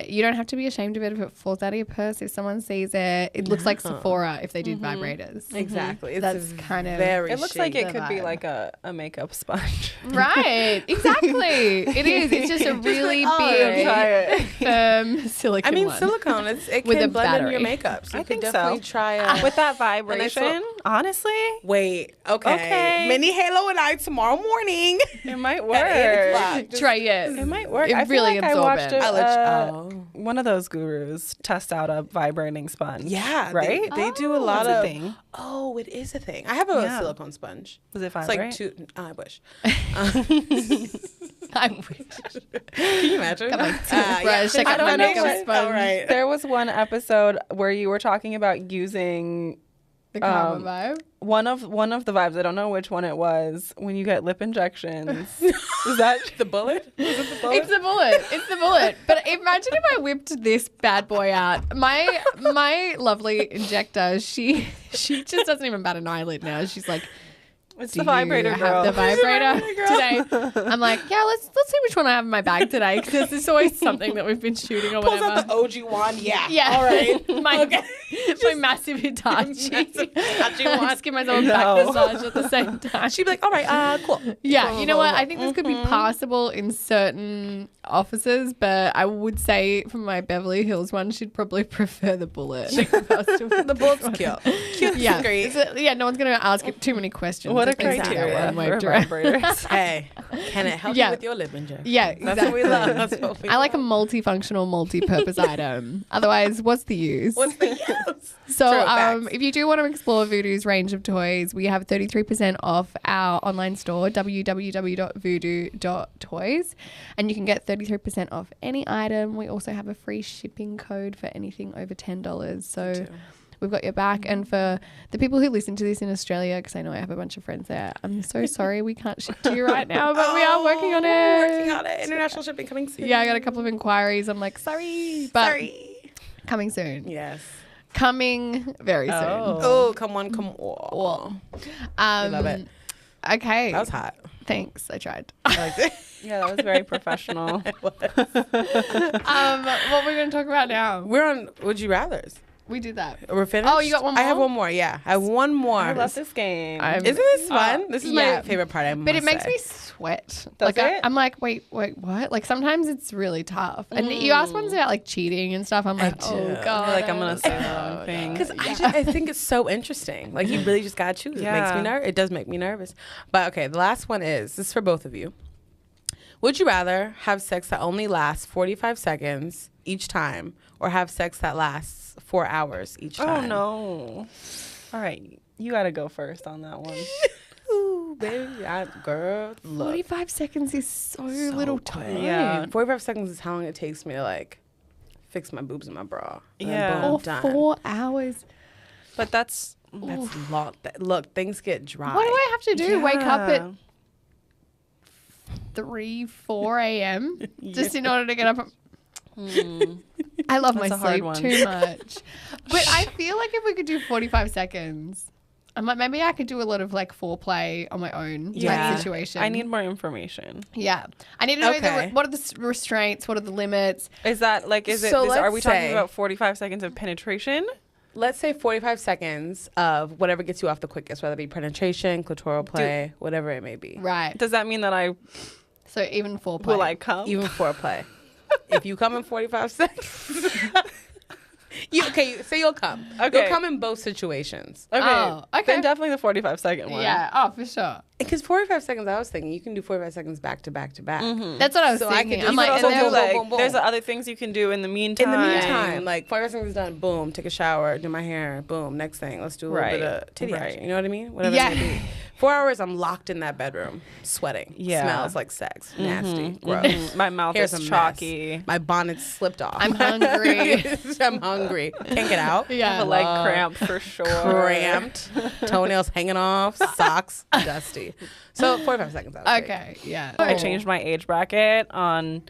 you don't have to be ashamed of it if it falls out of your purse, if someone sees it. It looks like Sephora if they did vibrators. Exactly. It's That's kind of very It looks like chic. it could be vibe. like a makeup sponge. Right, exactly. It is. It's just a really oh, big, try it. firm silicone I mean, one. silicone. It With can a blend in battery. your makeup. So I you think could definitely so. try a. With that vibration, honestly, Wait. Okay. Okay. Mini Halo and I tomorrow morning. it might At 8 work. o'clock. Just- Try it. It might work. It I feel really like I watched absorbent. I'll let you- one of those gurus test out a vibrating sponge. Yeah. Right? They do a lot That's a of. thing. Oh, it is a thing. I have a Yeah. silicone sponge. Does it It's vibrate? like two. I wish. I wish. Can you imagine? Got my toothbrush, check out my makeup sponge. All right. There was one episode where you were talking about using The karma vibe. one of the vibes. I don't know which one it was. When you get lip injections, is that The bullet? Was it the bullet? It's the bullet. It's the bullet. But imagine if I whipped this bad boy out. My lovely injector, she just doesn't even bat an eyelid now. She's like, it's do the vibrator you girl? have the vibrator today? I'm like, yeah, let's see which one I have in my bag today, because there's always something that we've been shooting or Pulls whatever. out the OG wand. Yeah. Yeah. All right. my massive Hitachi. I wand. just give myself a back massage at the same time. She'd be like, all right, cool. Yeah, Cool, you know cool, what? cool. I think this could be passable in certain offices, but I would say for my Beverly Hills one, she'd probably prefer the bullet. The bullet's cute. Cute. Yeah, Great. no one's going to ask it too many questions. What a if it's criteria one-way for direct. vibrators. Hey, can it help Yeah. you with your lip injection? Yeah, exactly. That's what we love. That's what we I like a multifunctional, multi-purpose item. Otherwise, what's the use? What's the use? So, True, facts. if you do want to explore Voodoo's range of toys, we have 33% off our online store, www.voodoo.toys, and you can get 33% off any item. We also have a free shipping code for anything over $10. So we've got your back. And for the people who listen to this in Australia, because I know I have a bunch of friends there, I'm so sorry we can't ship to you right now, but we are working on it. Working on it. International shipping coming soon. Yeah, I got a couple of inquiries. I'm like, sorry, but coming soon. Yes. Coming very soon. Oh, come on. Well, love it. Okay. That was hot. Thanks. I tried. I liked it. Yeah, that was very professional. What we're going to talk about now? We're on Would You Rathers. We did that. We're finished? Oh, you got one I have more? one more, yeah. I have one more. I love this game. Isn't this fun? This is yeah. my favorite part, I must But it makes say. me sweat. Does like it? I'm like, wait, what? Like sometimes it's really tough. And you ask ones about like cheating and stuff. I'm like, oh do. god, Like I'm gonna say the wrong thing. Because I think it's so interesting. Like, you really just got to choose. It makes me nervous. It does make me nervous. But, okay, the last one is, this is for both of you. Would you rather have sex that only lasts 45 seconds each time or have sex that lasts 4 hours each time? Oh, no. All right. You got to go first on that one. Ooh, baby. Girl, look. 45 seconds is so little time. Yeah. 45 seconds is how long it takes me to, like, fix my boobs in my bra. And then Yeah. boom, Or done. 4 hours. But that's... That's long. Look, things get dry. What do I have to do? Wake up at Yeah. 3-4 a.m. just in order to get up. I love my That's a hard sleep one. too much. But I feel like if we could do 45 seconds, I'm like, maybe I could do a lot of like foreplay on my own type situation. I need more information. Yeah. I need to know Okay. what are the restraints, what are the limits. Is that like, is it, So are we let's talking say- about 45 seconds of penetration? Let's say 45 seconds of whatever gets you off the quickest, whether it be penetration, clitoral play, whatever it may be. Right. Does that mean that I So even foreplay. will I come? Even foreplay. If you come in 45 seconds, so you'll come. Okay. You'll come in both situations. Okay. Oh, okay. Then definitely the 45-second one. Yeah. Oh, for sure. Because 45 seconds, I was thinking you can do 45 seconds back to back to back. That's what I was So I thinking. could I'm do- like, you could and also they're do, like, boom, boom. There's other things you can do in the meantime. In the meantime, like 45 seconds done, boom, take a shower, do my hair, boom, next thing, let's do a little bit of titty action. You know what I mean? Whatever Yeah. it may be. 4 hours, I'm locked in that bedroom, sweating. Yeah. Smells like sex. Nasty. Gross. My mouth Hair's a is mess. chalky. My bonnet slipped off. I'm hungry. I'm hungry. Can't get out. Yeah. A leg cramp for sure. Cramped. Toenails hanging off. Socks dusty. So 45 seconds. I would say. Okay. Yeah. I changed my age bracket on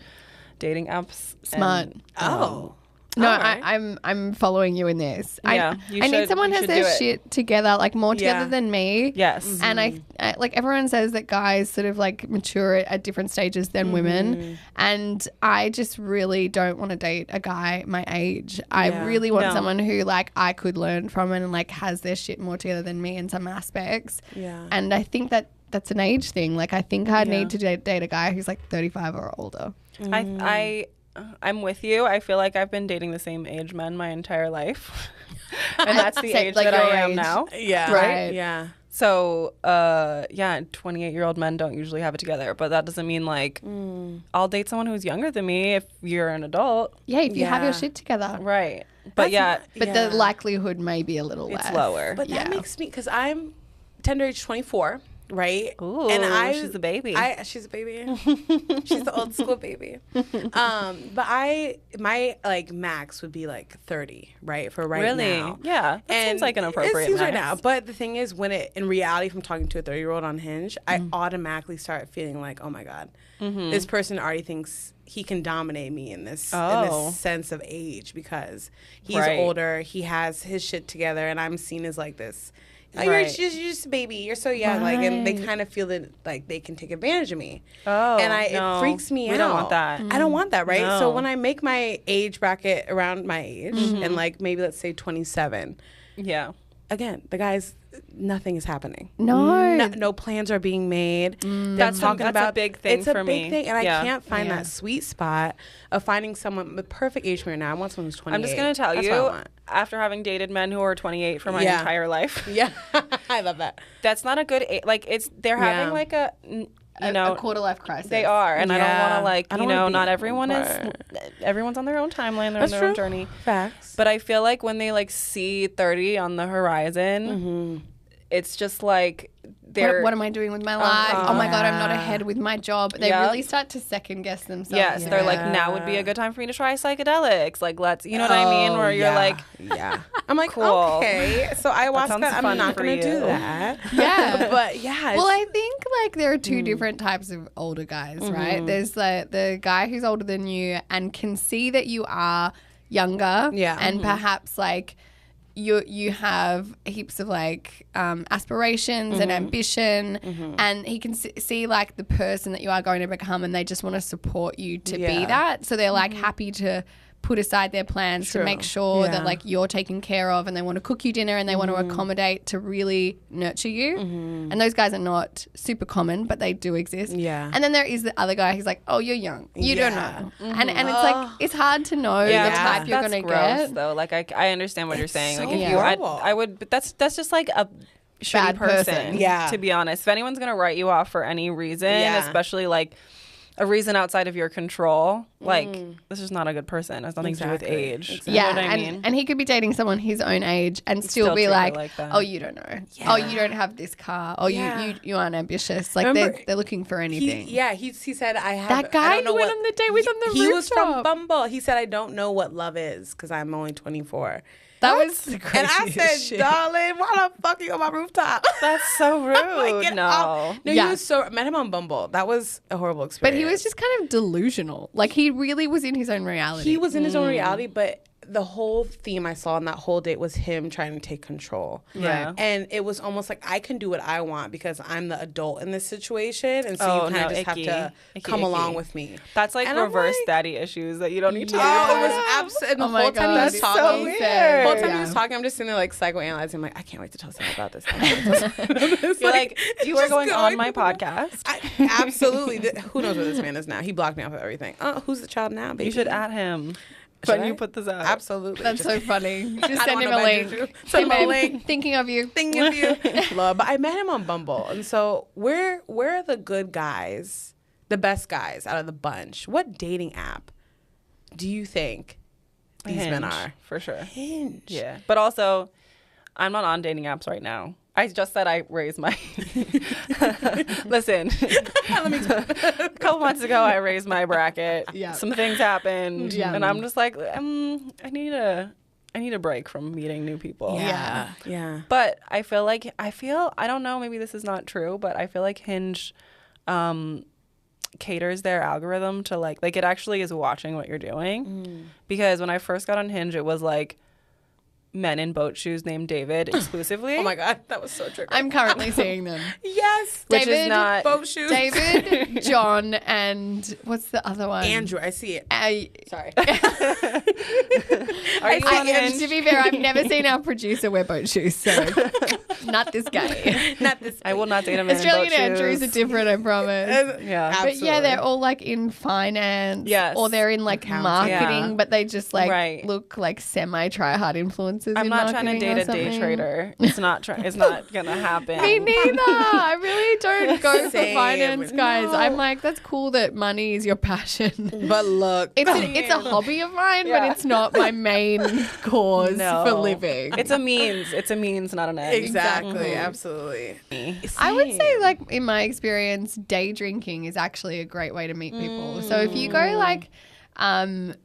dating apps. Smart. and, Oh. No, All right. I'm following you in this. Yeah, you I need should- someone you who has should their do it. shit together, like more together Yeah. than me. Yes. And I like everyone says that guys sort of like mature at different stages than women, and I just really don't want to date a guy my age. I Yeah. really want No. someone who like I could learn from and like has their shit more together than me in some aspects. Yeah. And I think that that's an age thing. Like I think I Yeah. need to date a guy who's like 35 or older. I'm with you. I feel like I've been dating the same age men my entire life. And that's the Same, age like that I your am age. now. Yeah. Right. Yeah. So, 28-year-old men don't usually have it together, but that doesn't mean like I'll date someone who's younger than me if you're an adult. Yeah, if you have Yeah. your shit together. Right. But But the likelihood may be a little it's less. lower. But that Yeah. makes me, because I'm tender age 24, right? Ooh, and she's a baby. She's a baby. She's the old school baby. But my like max would be like 30, right? For right now. Yeah, that seems like an appropriate it seems max. right now. But the thing is, when in reality, if I'm talking to a 30-year-old on Hinge, I automatically start feeling like, oh my God, this person already thinks he can dominate me in this sense of age because he's older, he has his shit together, and I'm seen as like this. Oh, you're just a baby. You're so young. Like, and they kind of feel that like they can take advantage of me. Oh, and it freaks me out. We don't want that. I don't want that, right? No. So when I make my age bracket around my age, and like maybe let's say 27. Yeah. Again, the guys, nothing is happening. No plans are being made. That's a big thing it's for a me. big thing, and I can't find that sweet spot of finding someone the perfect age for me now. I want someone who's 28. I'm just gonna tell That's you, what I want. after having dated men who are 28 for my entire life, I love that. that's not a good age. Like they're having like a quarter life crisis. They are, and I don't want to like not everyone everyone's on their own timeline, they're on their own journey. Facts. But I feel like when they like see 30 on the horizon, it's just like what am I doing with my life? Oh my God, I'm not ahead with my job. They really start to second guess themselves. Yes, they're like, now would be a good time for me to try psychedelics. Like, let's, you know what I mean? Where you're like, I'm like, cool. Okay, so ayahuasca, I'm not going to do that. Yeah. But yeah. Well, I think like there are two different types of older guys, right? There's the guy who's older than you and can see that you are younger. Yeah. And perhaps like you have heaps of like aspirations and ambition, and he can see like the person that you are going to become, and they just want to support you to be that. So they're like happy to put aside their plans to make sure that like you're taken care of, and they want to cook you dinner, and they want to accommodate to really nurture you. And those guys are not super common, but they do exist. Yeah. And then there is the other guy who's like, oh, you're young, you don't know, and it's like it's hard to know the type you're gonna get. Though, like I understand what you're saying. So like if I would, but that's just like a shitty Bad person. Yeah. To be honest, if anyone's gonna write you off for any reason, especially like a reason outside of your control, like this is not a good person. It has nothing to do with age. Exactly. Yeah, you know what I mean? and he could be dating someone his own age and still be treat her like that. oh, you don't know. Yeah. Oh, you don't have this car. Oh, you aren't ambitious. Like they're looking for anything. He said, I have... That guy I don't know you went what, on the date with on the rooftop. He was from Bumble. He said, I don't know what love is because I'm only 24. That was the And I said, shit. darling, why the fuck are you on my rooftop? That's so rude. Like, get off. No, Yeah. he was so... Met him on Bumble. That was a horrible experience. But he was just kind of delusional. Like he really was in his own reality. He was in his own reality, but the whole theme I saw on that whole date was him trying to take control. Yeah. And it was almost like I can do what I want because I'm the adult in this situation. And so you kind of just have to come along with me. That's like And reverse like, daddy issues that you don't need to. Oh, it was absolutely. The whole time he was talking, so weird. The whole time he was talking, I'm just sitting there like psychoanalyzing. I'm like, I can't wait to tell someone about this. You're like, you are going on my podcast. Absolutely. Who knows where this man is now? He blocked me off of everything. Who's the child now, baby? You should add him. Should When I? you put this out. Absolutely. That's so funny. Just I send don't him want a no bad link. juju. Send him a link. Thinking of you. Thinking of you. Love. But I met him on Bumble. And so where are the good guys, the best guys out of the bunch? What dating app do you think these men Hinge, are? for sure. Hinge. Yeah. But also, I'm not on dating apps right now. I just said I raised my... Listen, a couple months ago, I raised my bracket. Yeah. Some things happened. Yeah. And I'm just like, I need a break from meeting new people. Yeah. But I don't know, maybe this is not true, but I feel like Hinge caters their algorithm to like it actually is watching what you're doing. Because when I first got on Hinge, it was like men in boat shoes named David exclusively. Oh my God, that was so tricky. I'm currently seeing them. Yes. Which David, is not boat shoes. David, John, and what's the other one? Andrew, I see it. Sorry. Are you on Hinge? To be fair, I've never seen our producer wear boat shoes, so not this guy. Not this. I will not date a man Australian in boat Andrews shoes. are different, I promise. Yeah. But yeah, they're all like in finance, Yes. or they're in like Accounting. marketing, Yeah. but they just like Right. look like semi try hard influencers. influencers. I'm in not trying to marketing date or a day something. trader. It's not gonna happen. Me neither. I really don't go for Same. finance, guys. No. I'm like, that's cool that money is your passion. But look, It's a hobby of mine, Yeah. but it's not my main cause No. for living. It's a means. It's a means, not an end. exactly, absolutely. I would say, like, in my experience, day drinking is actually a great way to meet people. So if you go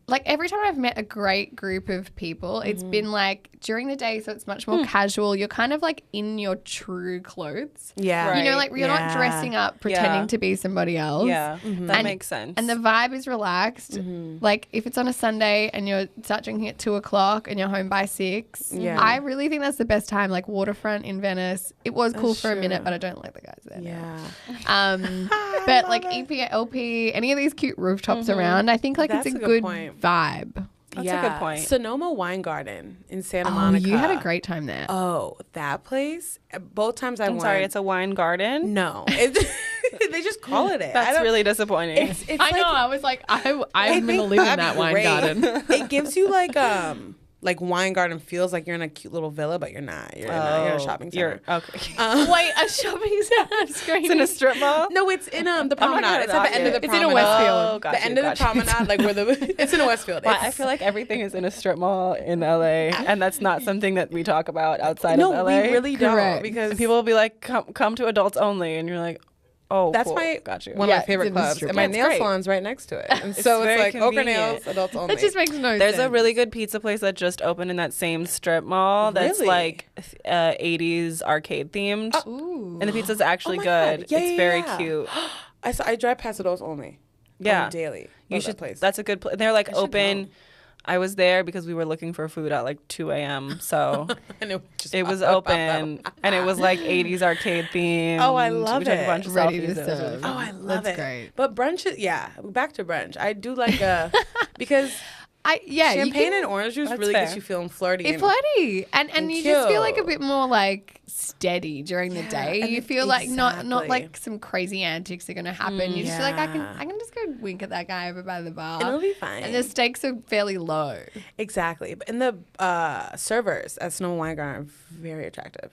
like every time I've met a great group of people, it's been like during the day, so it's much more casual. You're kind of like in your true clothes. Yeah. You know, like you're not dressing up pretending Yeah. to be somebody else. Yeah, that And- makes sense. And the vibe is relaxed. Like if it's on a Sunday and you start drinking at 2:00 and you're home by 6, Yeah. I really think that's the best time. Like waterfront in Venice, it was cool for a minute, but I don't like the guys there. Yeah. But like EP, LP, any of these cute rooftops around, I think like That's it's a a good good point. vibe. That's a good point. Sonoma Wine Garden in Santa Oh, Monica. you had a great time there. Oh, that place. Both times I I'm went. sorry, it's a wine garden. no. They just call it it. I That's don't- really disappointing. It's I know. I was like, I'm gonna live in that'd that be wine great. garden. It gives you like wine garden feels like you're in a cute little villa, but you're not. You're in a shopping center. Okay. Wait, a shopping center? I'm screaming. It's in a strip mall. No, it's in the not promenade. gonna It's at knock the end of the it. It's in promenade. a Westfield. Oh, got The you, end of the got you. promenade, like where the it's in a Westfield. Well, I It's- feel like everything is in a strip mall in LA, and that's not something that we talk about outside no, of LA. we really don't Correct. because And people will be like, "Come to adults only," and you're like, "Oh, that's cool. my got you." one Yeah, of my favorite it's in the clubs, strip and my mall. It's nail great. salon's right next to it, and so it's very like ochre convenient. nails, adults only. That just makes no sense. There's a really good pizza place that just opened in that same strip mall. That's Really? like 80s arcade themed, Ooh. and the pizza's actually Oh my good. God. Yeah, it's yeah, very yeah. cute. I drive past adults only. Yeah, on the daily. You Love should. that place. That's a good place. They're like I should open. go. I was there because we were looking for food at like 2 a.m. So and just it was popped up. open, and it was like 80s arcade themed. Oh, I love we took it. a bunch of Ready selfies. to It was really serve. fun. Oh, I love That's it. great. But brunch, back to brunch. I do like because champagne and orange juice That's really fair. gets you feeling flirty. It's flirty, and and you just feel like a cute. bit more like steady during the day. and You it- feel like not exactly. like some crazy antics are gonna happen. You just feel like I Yeah. can just go wink at that guy over by the bar, And it'll be fine. And the stakes are fairly low. Exactly. And the servers at Sonoma Wine Garden are very attractive.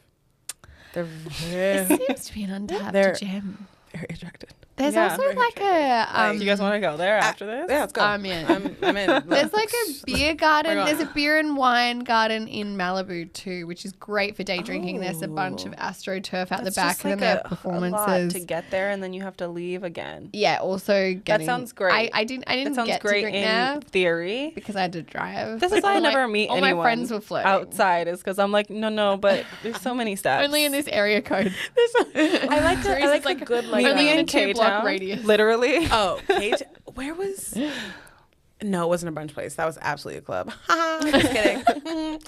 They're It very, seems to be an untapped They're- gem. very attractive. There's Yeah. also Very like a Do you guys want to go there after this? Yeah, let's go. I'm in. I'm in. There's like a beer garden. We're There's a going. beer and wine garden in Malibu too, which is great for day drinking. There's a bunch of AstroTurf out the That's back, just and like then they have a lot performances. to get there, and then you have to leave again. Yeah, also getting. sounds great. I didn't That sounds get to great drink in there theory. because I had to drive. This is why I All my- never meet all anyone. my friends were flirting. outside, is because I'm like, no, but there's so many steps. Only in this area code. I like to, I Teresa's like a good like. Only Me in a in 2-block K-Town, radius. literally. Oh, Kate, where was? No, it wasn't a brunch place. That was absolutely a club. Just kidding.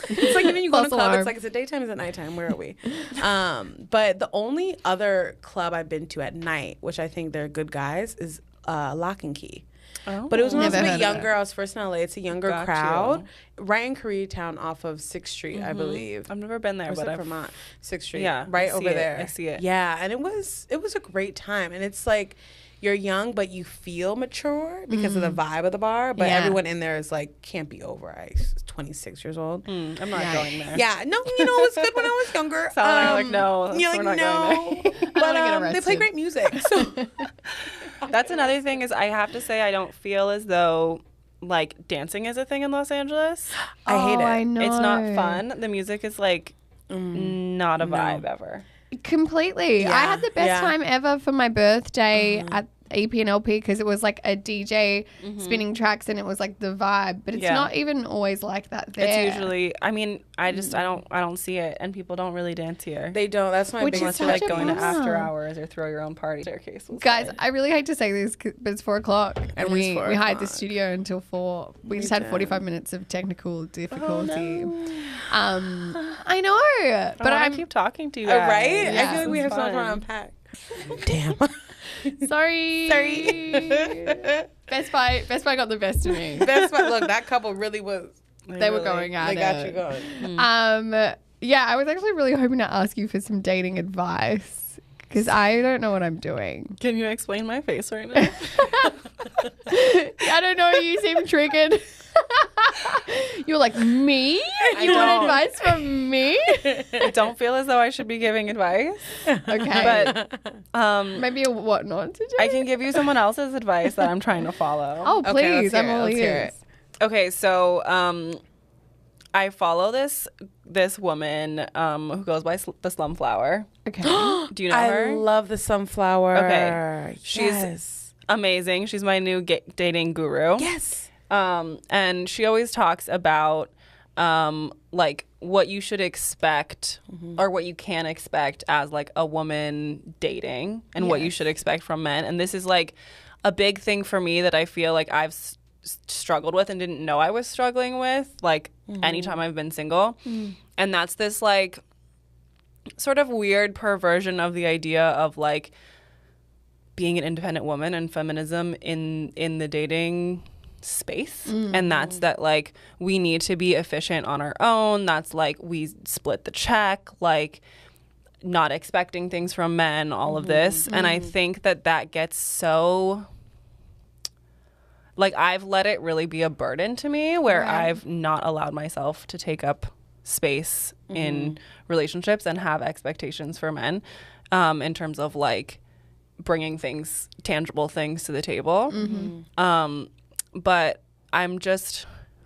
It's like when you go to a False club, alarm. it's like, is it daytime? Is it nighttime? Where are we? But the only other club I've been to at night, which I think they're good guys, is Lock and Key. Oh. But it was when I was a Never bit heard of younger. I was first in LA. It's a younger Got crowd, you. right in Koreatown, off of 6th Street, I believe. I've never been there, Or is but it I've Vermont, 6th Street. Yeah, right I see over it. there. I see it. Yeah, and it was a great time, and it's like you're young, but you feel mature because of the vibe of the bar. But Yeah. everyone in there is like can't be over. I 26 years old. I'm not Yeah. going there. Yeah, no, it was good when I was younger. Sal and I are like, no, you're we're like, not going no. I But wanna get they play arrested. great music. So That's another thing is I have to say I don't feel as though like dancing is a thing in Los Angeles. I hate it. I know. It's not fun. The music is like not a vibe ever. Completely. I Yeah, had the best yeah. time ever for my birthday at EP and LP because it was like a DJ spinning tracks and it was like the vibe. But it's Yeah. not even always like that there. It's usually I mean, I don't see it, and people don't really dance here. they don't. That's my Which is biggest Unless you're such like a going to bummer. after hours or throw your own party staircase. was Guys, fine. I really hate to say this, but it's 4 o'clock, and It is we 4 hired the o'clock. studio until 4. We just had 45 minutes of technical difficulty. I know, but I I'm keep talking to you, Right? guys. I feel like we This have is so much more to fun. unpack. Damn. sorry. Best Buy got the best of me. Best part, look, that couple really was. They were going at They got it. you going. Yeah, I was actually really hoping to ask you for some dating advice because I don't know what I'm doing. Can you explain my face right now? I don't know. You seem triggered. You're like, me? you want advice from me? I don't feel as though I should be giving advice. Okay. But maybe what not to do. I can give you someone else's advice that I'm trying to follow. Oh, Okay, please. I'm all let's hear ears. it. Okay, so I follow this woman who goes by the Slumflower. Okay. Do you know I her? love the sunflower. Okay. She's amazing. She's my new dating guru. Yes. And she always talks about like what you should expect or what you can expect as like a woman dating and what you should expect from men. And this is like a big thing for me that I feel like I've struggled with and didn't know I was struggling with like anytime I've been single. And that's this like sort of weird perversion of the idea of like being an independent woman and feminism in the dating space. And that's that like we need to be efficient on our own. That's like we split the check, like not expecting things from men, all of this. And I think that gets so like I've let it really be a burden to me where I've not allowed myself to take up space in relationships and have expectations for men in terms of like bringing tangible things to the table. But I'm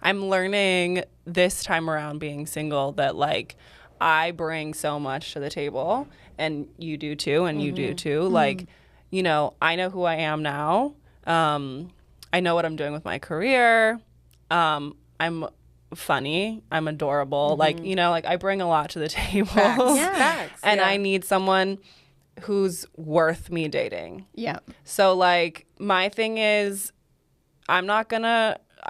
learning this time around being single that like I bring so much to the table and you do too and you do too. Like, you know, I know who I am now. I know what I'm doing with my career. I'm funny. I'm adorable. Like, you know, like I bring a lot to the table. Facts. And I need someone who's worth me dating. Yeah. So like my thing is I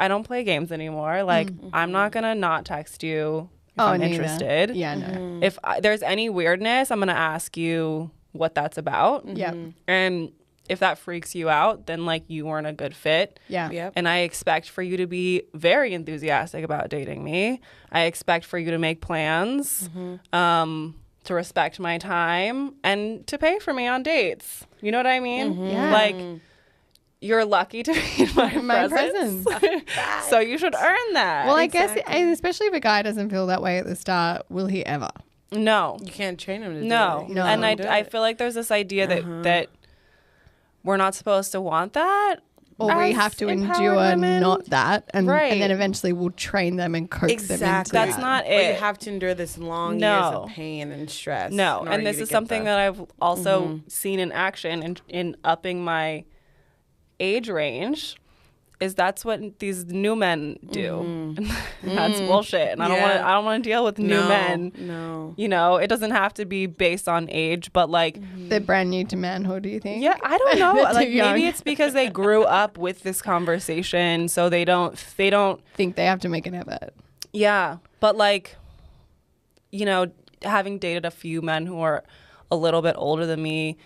don't play games anymore. Like I'm not going to not text you if I'm interested. Yeah, no. If there's any weirdness, I'm going to ask you what that's about. Yeah. And if that freaks you out, then like you weren't a good fit. Yeah. Yep. And I expect for you to be very enthusiastic about dating me. I expect for you to make plans, to respect my time, and to pay for me on dates. You know what I mean? Yeah. Like you're lucky to be in my presence. So you should earn that. Well, I guess, and especially if a guy doesn't feel that way at the start, will he ever? No. You can't train him to No. do it. No. And I feel like there's this idea that we're not supposed to want that. Or we have to endure women. not that. And Right. then eventually we'll train them and coax them into That's that. not Or you it. have to endure this long years of pain and stress. No. in order And this to is get something the- that I've also seen in action in upping my age range. Is that's what these new men do. That's bullshit. And I don't want to deal with new men. No. You know, it doesn't have to be based on age, but like They're brand new to manhood, do you think? yeah, I don't know. They're Like too young. maybe it's because they grew up with this conversation, so they don't Think they have to make an effort. yeah. But like, you know, having dated a few men who are a little bit older than me,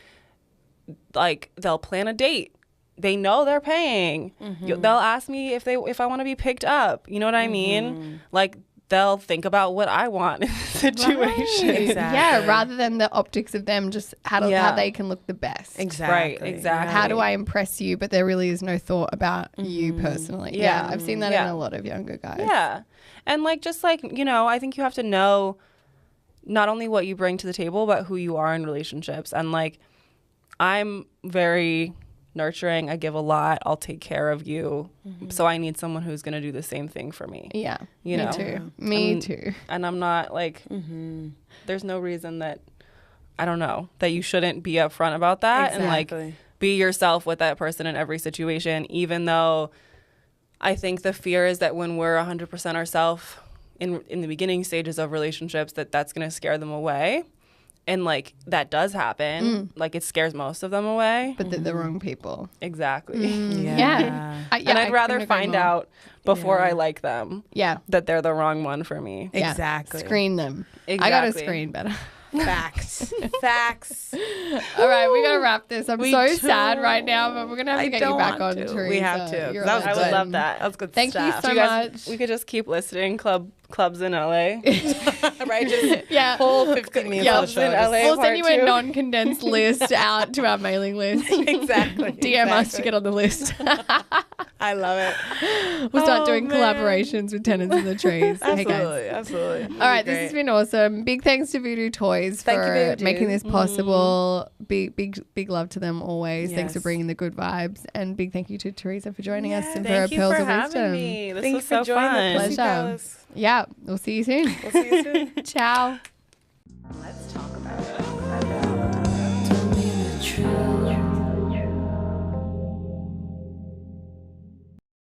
like they'll plan a date. They know they're paying. They'll ask me if I want to be picked up. You know what I mean? Like they'll think about what I want in the situation. Exactly. Yeah, rather than the optics of them, just how they can look the best. Exactly. Right, exactly. How do I impress you? But there really is no thought about you personally. Yeah, I've seen that in a lot of younger guys. Yeah. And like just like, you know, I think you have to know not only what you bring to the table, but who you are in relationships. And like I'm very nurturing. I give a lot. I'll take care of you. So I need someone who's going to do the same thing for me. Yeah, You know? me too. Me too. And I'm not like, there's no reason that, I don't know, that you shouldn't be upfront about that and like be yourself with that person in every situation, even though I think the fear is that when we're 100% ourselves in the beginning stages of relationships, that's going to scare them away. And like that does happen. Like it scares most of them away. But they're the wrong people. Exactly. Yeah. And I'd rather find out before I like them that they're the wrong one for me. Yeah. Exactly. Screen them. Exactly. I got to screen better. Facts. Facts. All right, we got to wrap this. I'm We so do. sad right now, but we're going to have to get you back on, Theresa. We have to. You're That was I awesome. would love that. That was good Thank stuff. you so You guys, much. we could just keep listing clubs in LA. Right? Just Yeah. whole 15 minutes Yeah, of the show. in LA. We'll send you part a two. non-condensed list out to our mailing list. Exactly. DM us to get on the list. I I love it. We'll start doing collaborations with Tenants in the Trees. Hey guys. Absolutely. All right, this has been awesome. Big thanks to Voodoo Toys for making this possible. Big love to them always. Thanks for bringing the good vibes, and big thank you to Theresa for joining us and for her pearls of wisdom. This was so fun. Pleasure. Yeah, we'll see you soon. We'll see you soon. Ciao.